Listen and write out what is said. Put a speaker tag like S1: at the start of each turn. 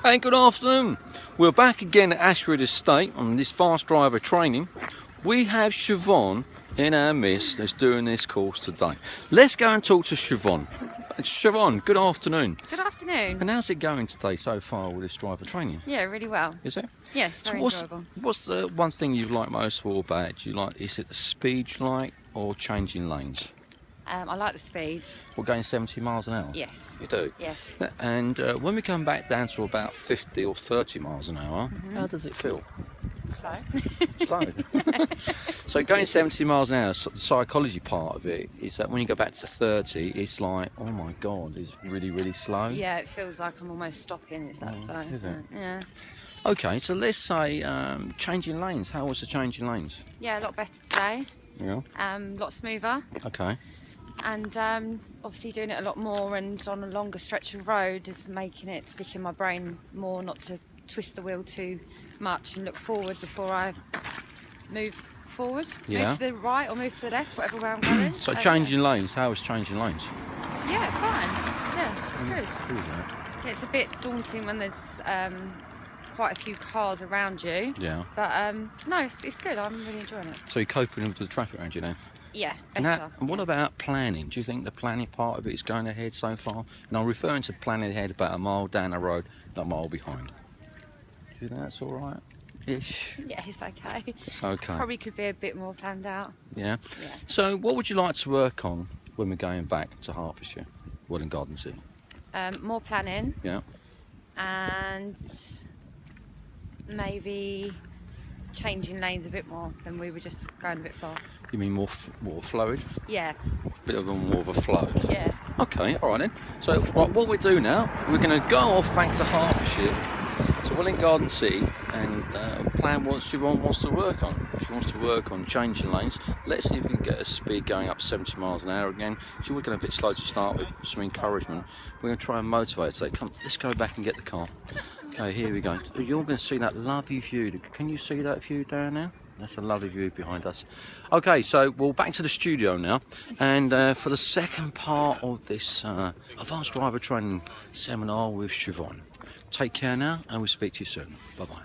S1: And good afternoon. We're back again at Ashford Estate on this fast driver training. We have Siobham in our midst that's doing this course today. Let's go and talk to Siobham. Siobham, good afternoon.
S2: Good afternoon.
S1: And how's it going today so far with this driver training?
S2: Yeah, really well.
S1: Is it?
S2: Yes, very enjoyable.
S1: What's the one thing you like most for about? Is it the speed you like or changing lanes?
S2: I like the speed.
S1: We're going 70 miles an hour?
S2: Yes.
S1: You do?
S2: Yes.
S1: And when we come back down to about 50 or 30 miles an hour, how does it feel?
S2: Slow.
S1: Slow. So going 70 miles an hour, the psychology part of it is that when you go back to 30, it's like, oh my God, it's really, really slow.
S2: Yeah, it feels like I'm almost stopping. It's that slow.
S1: Is it?
S2: Yeah.
S1: Okay, so let's say changing lanes. How was the changing lanes?
S2: Yeah, a lot better today.
S1: Yeah.
S2: A lot smoother.
S1: Okay.
S2: And obviously doing it a lot more and on a longer stretch of road is making it stick in my brain more not to twist the wheel too much and look forward before I move forward.
S1: Yeah.
S2: Move to the right or move to the left, whatever way I'm going.
S1: So changing lanes, how is changing lanes?
S2: Yeah, fine. Yes, it's good.
S1: Isn't it?
S2: Yeah, it's a bit daunting when there's quite a few cars around you.
S1: Yeah.
S2: But no, it's good. I'm really enjoying it.
S1: So you're coping with the traffic around you now?
S2: Yeah,
S1: And,
S2: better.
S1: and what about planning? Do you think the planning part of it is going ahead so far? And I'm referring to planning ahead about a mile down the road, not a mile behind. Do you think that's all right? Ish.
S2: Yeah, it's okay.
S1: It's okay.
S2: Probably could be a bit more planned out.
S1: Yeah.
S2: Yeah.
S1: So what would you like to work on when we're going back to Hertfordshire, Wood Garden City?
S2: More planning
S1: Yeah.
S2: and maybe changing lanes a bit more than we were just going a bit fast.
S1: You mean more fluid?
S2: Yeah.
S1: Bit of more of a flow.
S2: Yeah.
S1: Okay, all right then. So what we do now, we're going to go off back to Hertfordshire, to Wood Garden City, and plan what Siobham wants to work on. She wants to work on changing lanes. Let's see if we can get her speed going up 70 miles an hour again. She was going a bit slow to start with, some encouragement. We're going to try and motivate her to say, come, let's go back and get the car. Okay, here we go. You're going to see that lovely view. Can you see that view down there? That's a lovely view behind us. Okay, so we're back to the studio now, and for the second part of this advanced driver training seminar with Siobham. Take care now, and we'll speak to you soon. Bye bye.